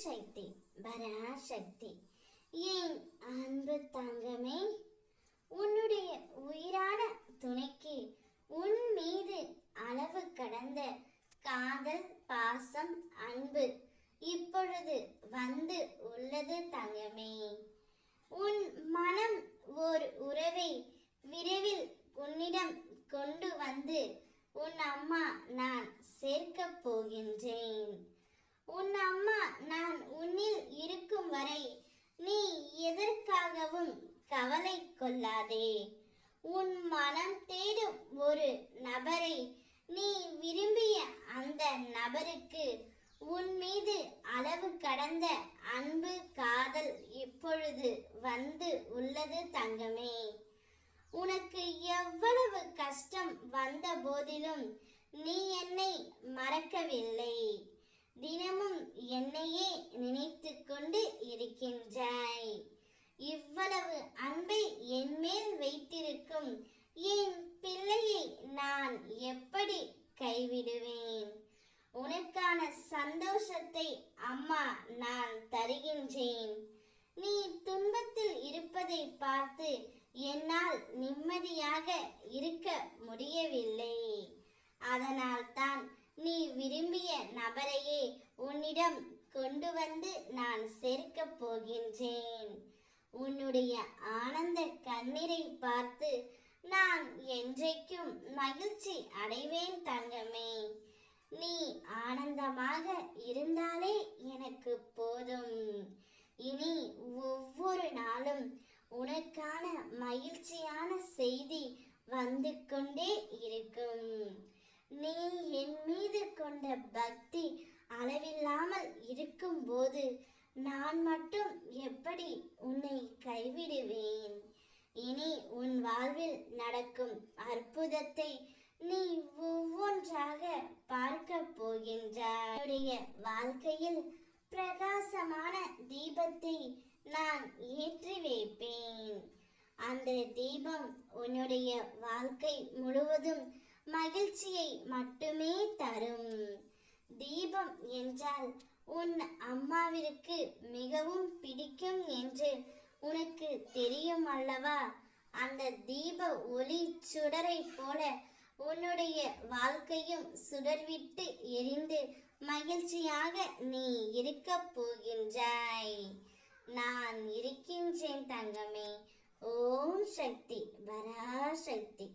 சக்தி பராசக்தி. என் அன்பு தங்கமே, உன்னுடைய உயிரான துணைக்கு உன் மீது அளவு கடந்த காதல், பாசம், அன்பு இப்பொழுது வந்து உள்ளது தங்கமே. உன் மனம் ஓர் உறவை விரைவில் உன்னிடம் கொண்டு வந்து உன் அம்மா நான் சேர்க்கப் போகின்றேன். உன் அம்மா நான் உன்னில் இருக்கும் வரை நீ எதற்காகவும் கவலை கொள்ளாதே. உன் மனம் தேடும் ஒரு நபரை நீ விரும்பிய அந்த நபருக்கு உன் மீது அளவு கடந்த அன்பு, காதல் இப்பொழுது வந்து உள்ளது தங்கமே. உனக்கு எவ்வளவு கஷ்டம் வந்த போதிலும் நீ என்னை மறக்கவில்லை. தினமும் என்னையே நினைத்து கொண்டு இருக்கின்றாய். இவ்வளவு அன்பை என் மேல் வைத்திருக்கும் என் பிள்ளையை நான் எப்படி கைவிடுவேன்? உனக்கான சந்தோஷத்தை அம்மா நான் தருகின்றேன். நீ துன்பத்தில் இருப்பதை பார்த்து என்னால் நிம்மதியாக இருக்க முடியவில்லை. அதனால் தான் நீ விரும்பிய நபரையே உன்னிடம் கொண்டு வந்து நான் சேர்க்கப் போகின்றேன். உன்னுடைய ஆனந்த கண்ணீரை பார்த்து நான் என்றைக்கும் மகிழ்ச்சி அடைவேன் தங்கமே. நீ ஆனந்தமாக இருந்தாலே எனக்கு போதும். இனி ஒவ்வொரு நாளும் உனக்கான மகிழ்ச்சியான செய்தி வந்து கொண்டே இருக்கும். நீ என் மீது கொண்ட பக்தி அளவில்லாமல் இருக்கும் போது நான் மட்டும் எப்படி உன்னை கைவிடுவேன்? இனி உன் வாழ்வில் நடக்கும் அற்புதத்தை நீ ஒவ்வொன்றாக பார்க்க போகின்றாய். வாழ்க்கையில் பிரகாசமான தீபத்தை நான் ஏற்றி வைப்பேன். அந்த தீபம் உன்னுடைய வாழ்க்கை முழுவதும் மகிழ்ச்சியை மட்டுமே தரும். தீபம் என்றால் உன் அம்மாவிற்கு மிகவும் பிடிக்கும் என்று உனக்கு தெரியும் அல்லவா? அந்த தீப ஒளி சுடரை போல உன்னுடைய வாழ்க்கையும் சுடர்விட்டு எரிந்து மகிழ்ச்சியாக நீ இருக்கப் போகின்றாய். நான் இருக்கின்றேன் தங்கமே. ஓம் சக்தி பராசக்தி.